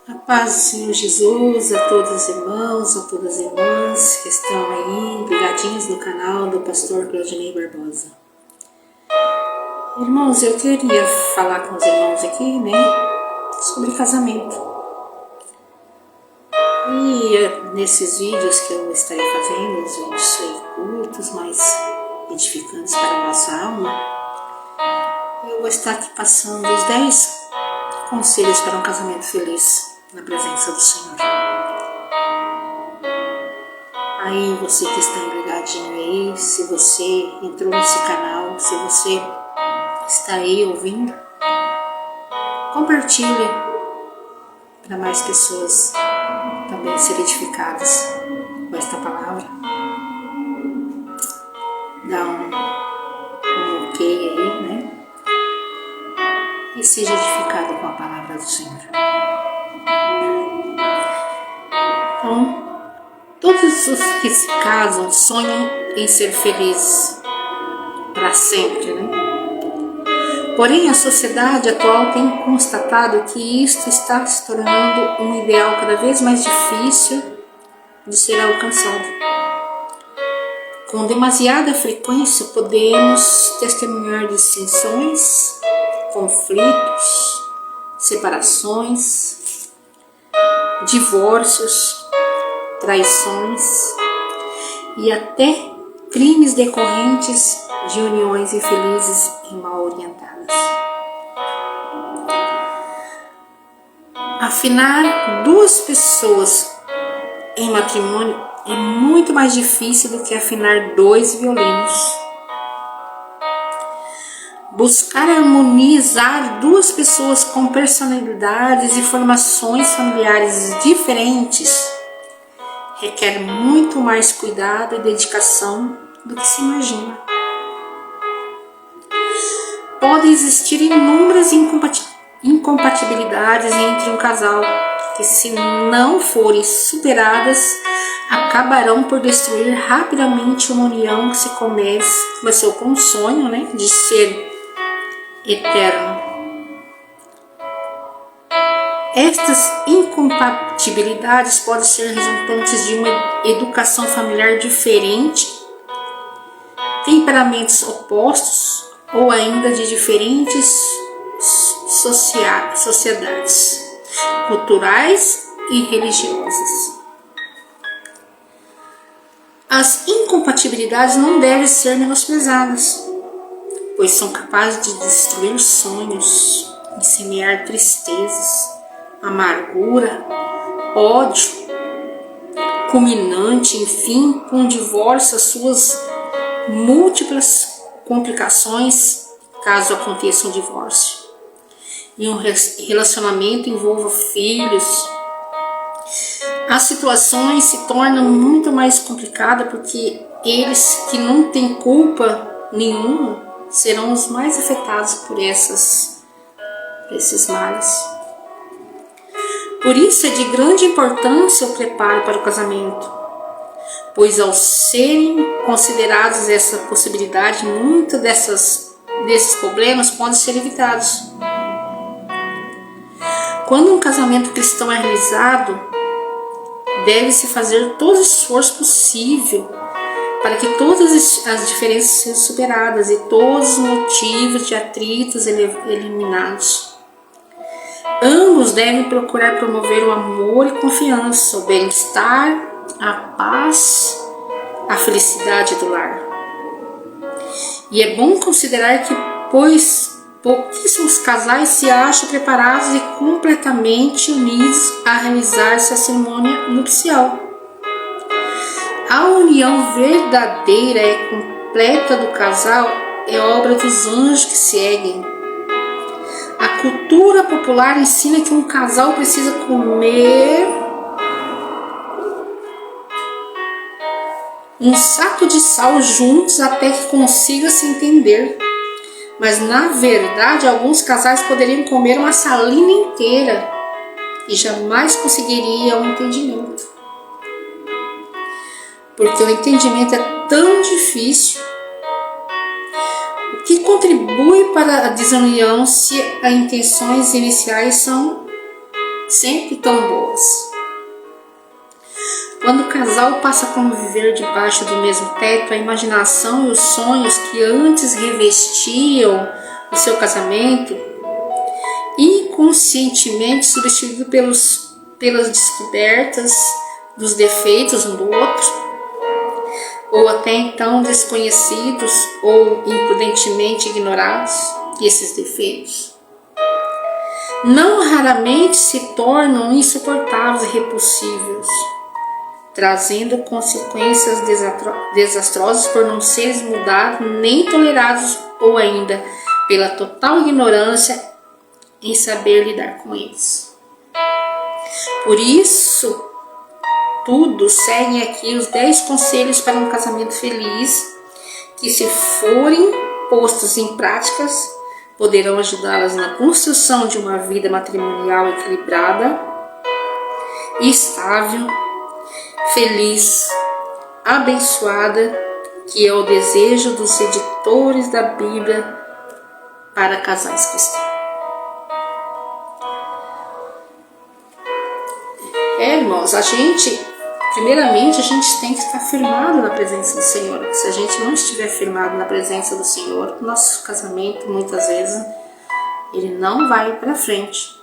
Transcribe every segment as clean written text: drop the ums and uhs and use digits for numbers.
A paz do Senhor Jesus a todos os irmãos, a todas as irmãs que estão aí ligadinhos no canal do pastor Claudinei Barbosa. Irmãos, eu queria falar com os irmãos aqui, sobre casamento. E nesses vídeos que eu estarei fazendo, os vídeos aí curtos, mas edificantes para a nossa alma, eu vou estar aqui passando os 10 conselhos para um casamento feliz na presença do Senhor. Aí você que está ligadinho aí, se você entrou nesse canal, se você está aí ouvindo, compartilhe para mais pessoas também serem edificadas com esta palavra. Dá um ok aí, e seja edificado com a palavra do Senhor. Então, todos os que se casam sonham em ser felizes para sempre, Porém, a sociedade atual tem constatado que isto está se tornando um ideal cada vez mais difícil de ser alcançado. Com demasiada frequência, podemos testemunhar dissensões, conflitos, separações, divórcios, traições e até crimes decorrentes de uniões infelizes e mal orientadas. Afinar duas pessoas em matrimônio é muito mais difícil do que afinar 2 violinos. Buscar harmonizar 2 pessoas com personalidades e formações familiares diferentes requer muito mais cuidado e dedicação do que se imagina. Podem existir inúmeras incompatibilidades entre um casal que, se não forem superadas, acabarão por destruir rapidamente uma união que começou com um sonho, de ser eterno. Estas incompatibilidades podem ser resultantes de uma educação familiar diferente, temperamentos opostos ou ainda de diferentes sociedades culturais e religiosas. As incompatibilidades não devem ser menosprezadas, pois são capazes de destruir sonhos e semear tristezas, amargura, ódio, culminante, enfim, com o divórcio, as suas múltiplas complicações, caso aconteça um divórcio. E um relacionamento envolva filhos, as situações se tornam muito mais complicadas porque eles que não têm culpa nenhuma serão os mais afetados por esses males. Por isso é de grande importância o preparo para o casamento, pois ao serem considerados essa possibilidade, muitos desses problemas podem ser evitados. Quando um casamento cristão é realizado, deve-se fazer todo o esforço possível para que todas as diferenças sejam superadas e todos os motivos de atritos eliminados. Ambos devem procurar promover o amor e confiança, o bem-estar, a paz, a felicidade do lar. E é bom considerar que, pois pouquíssimos casais se acham preparados e completamente unidos a realizar-se a cerimônia nupcial. A união verdadeira e completa do casal é obra dos anjos que seguem. A cultura popular ensina que um casal precisa comer um saco de sal juntos até que consiga se entender. Mas na verdade, alguns casais poderiam comer uma salina inteira e jamais conseguiriam um entendimento. Porque o entendimento é tão difícil. O que contribui para a desunião se as intenções iniciais são sempre tão boas. Quando o casal passa a conviver debaixo do mesmo teto, a imaginação e os sonhos que antes revestiam o seu casamento, inconscientemente substituídos pelas descobertas dos defeitos um do outro, ou até então desconhecidos ou imprudentemente ignorados, esses defeitos, não raramente se tornam insuportáveis e repulsivos, trazendo consequências desastrosas por não serem mudados nem tolerados, ou ainda pela total ignorância em saber lidar com eles. Por isso, tudo seguem aqui os 10 conselhos para um casamento feliz, que, se forem postos em práticas, poderão ajudá-las na construção de uma vida matrimonial equilibrada, estável, feliz, abençoada, que é o desejo dos editores da Bíblia para casais cristãos. Irmãos, primeiramente, a gente tem que estar firmado na presença do Senhor. Se a gente não estiver firmado na presença do Senhor, nosso casamento, muitas vezes, ele não vai para frente.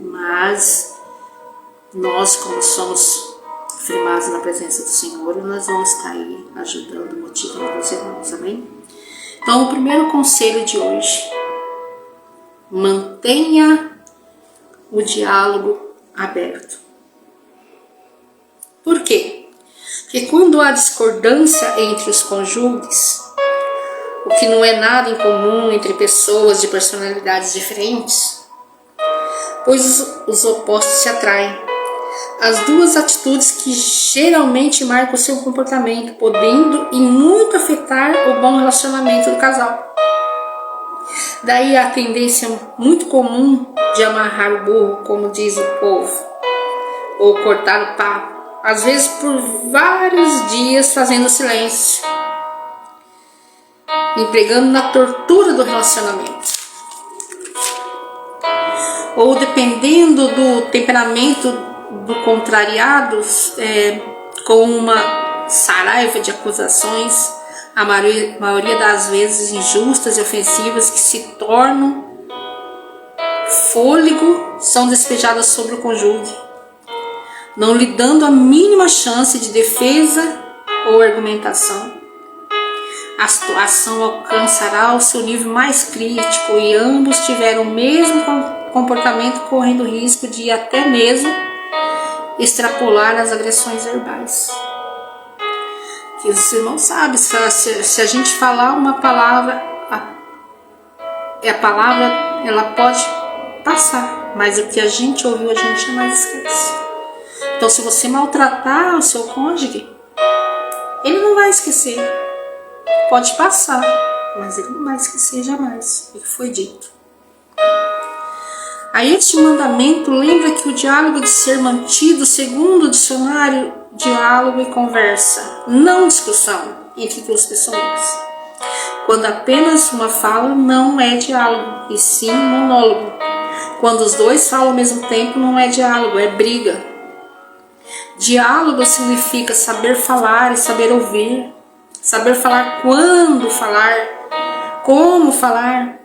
Mas nós, como somos firmados na presença do Senhor, nós vamos estar aí ajudando, motivando os irmãos, amém? Então, o primeiro conselho de hoje: mantenha o diálogo aberto. Por quê? Porque quando há discordância entre os cônjuges, o que não é nada incomum entre pessoas de personalidades diferentes, pois os opostos se atraem. As duas atitudes que geralmente marcam o seu comportamento, podendo e muito afetar o bom relacionamento do casal. Daí a tendência muito comum de amarrar o burro, como diz o povo, ou cortar o papo, às vezes por vários dias fazendo silêncio, empregando na tortura do relacionamento. Ou dependendo do temperamento do contrariado, com uma saraiva de acusações, a maioria das vezes injustas e ofensivas, que se tornam fôlego, são despejadas sobre o cônjuge, não lhe dando a mínima chance de defesa ou argumentação. A situação alcançará o seu nível mais crítico e ambos tiveram o mesmo comportamento, correndo risco de até mesmo extrapolar as agressões verbais. Que os irmãos sabem, se a gente falar uma palavra, a palavra ela pode passar, mas o que a gente ouviu a gente jamais esquece. Então, se você maltratar o seu cônjuge, ele não vai esquecer. Pode passar, mas ele não vai esquecer jamais o que foi dito. A este mandamento lembra que o diálogo de ser mantido segundo o dicionário: diálogo e conversa, não discussão entre duas pessoas. Quando apenas uma fala, não é diálogo, e sim monólogo. Quando os dois falam ao mesmo tempo, não é diálogo, é briga. Diálogo significa saber falar e saber ouvir, saber falar quando falar, como falar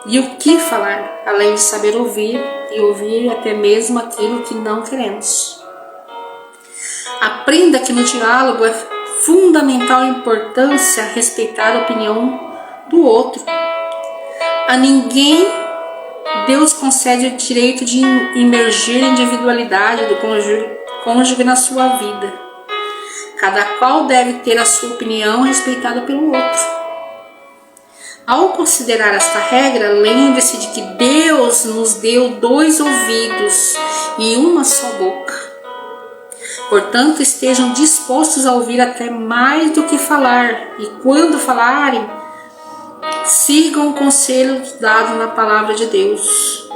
e o que falar, além de saber ouvir e ouvir até mesmo aquilo que não queremos. Aprenda que no diálogo é fundamental importância respeitar a opinião do outro. A ninguém Deus concede o direito de imergir a individualidade do cônjuge na sua vida. Cada qual deve ter a sua opinião respeitada pelo outro. Ao considerar esta regra, lembre-se de que Deus nos deu 2 ouvidos e uma só boca. Portanto, estejam dispostos a ouvir até mais do que falar, e quando falarem, sigam o conselho dado na palavra de Deus.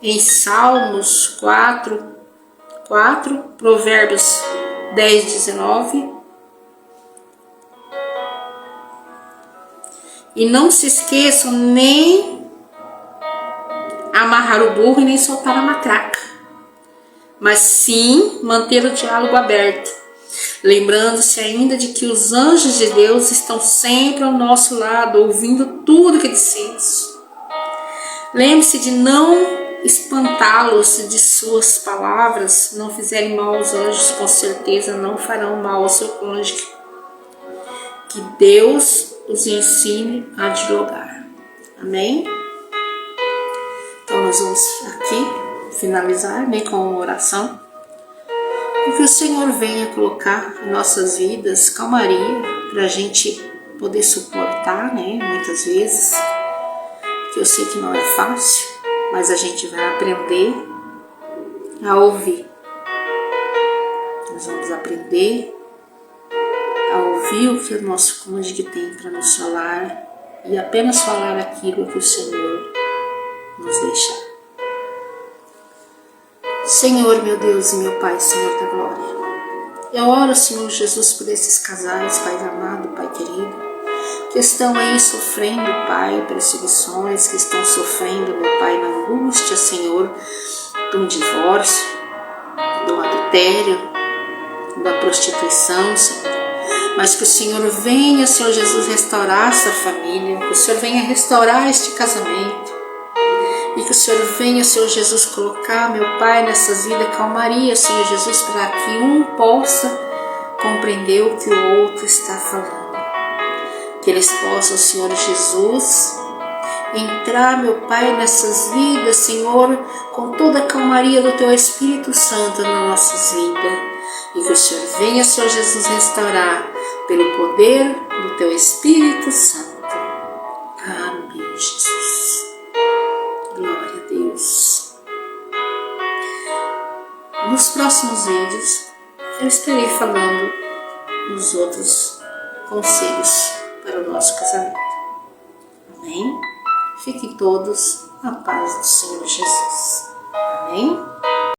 Em Salmos 4, Provérbios 10, 19. E não se esqueçam nem amarrar o burro e nem soltar a matraca, mas sim manter o diálogo aberto, lembrando-se ainda de que os anjos de Deus estão sempre ao nosso lado, ouvindo tudo que dissemos. Lembre-se de não espantá-los se de suas palavras não fizerem mal aos anjos, com certeza não farão mal ao seu cônjuge. Que Deus os ensine a dialogar. Amém? Então nós vamos aqui finalizar, né, com uma oração. E que o Senhor venha colocar em nossas vidas calmaria para a gente poder suportar, né, muitas vezes. Que eu sei que não é fácil, mas a gente vai aprender a ouvir. Nós vamos aprender a ouvir o que o nosso cônjuge tem para nos falar e apenas falar aquilo que o Senhor nos deixar. Senhor, meu Deus e meu Pai, Senhor da glória, eu oro, Senhor Jesus, por esses casais, Pai amado, Pai querido, que estão aí sofrendo, Pai, perseguições, que estão sofrendo, meu Pai, na angústia, Senhor, do divórcio, do adultério, da prostituição, Senhor. Mas que o Senhor venha, Senhor Jesus, restaurar essa família, que o Senhor venha restaurar este casamento, e que o Senhor venha, Senhor Jesus, colocar, meu Pai, nessas vidas calmaria, Senhor Jesus, para que um possa compreender o que o outro está falando. Que eles possam, Senhor Jesus, entrar, meu Pai, nessas vidas, Senhor, com toda a calmaria do Teu Espírito Santo nas nossas vidas. E que o Senhor venha, Senhor Jesus, restaurar pelo poder do Teu Espírito Santo. Amém, Jesus. Glória a Deus. Nos próximos vídeos, eu estarei falando dos outros conselhos para o nosso casamento. Amém? Fiquem todos na paz do Senhor Jesus. Amém?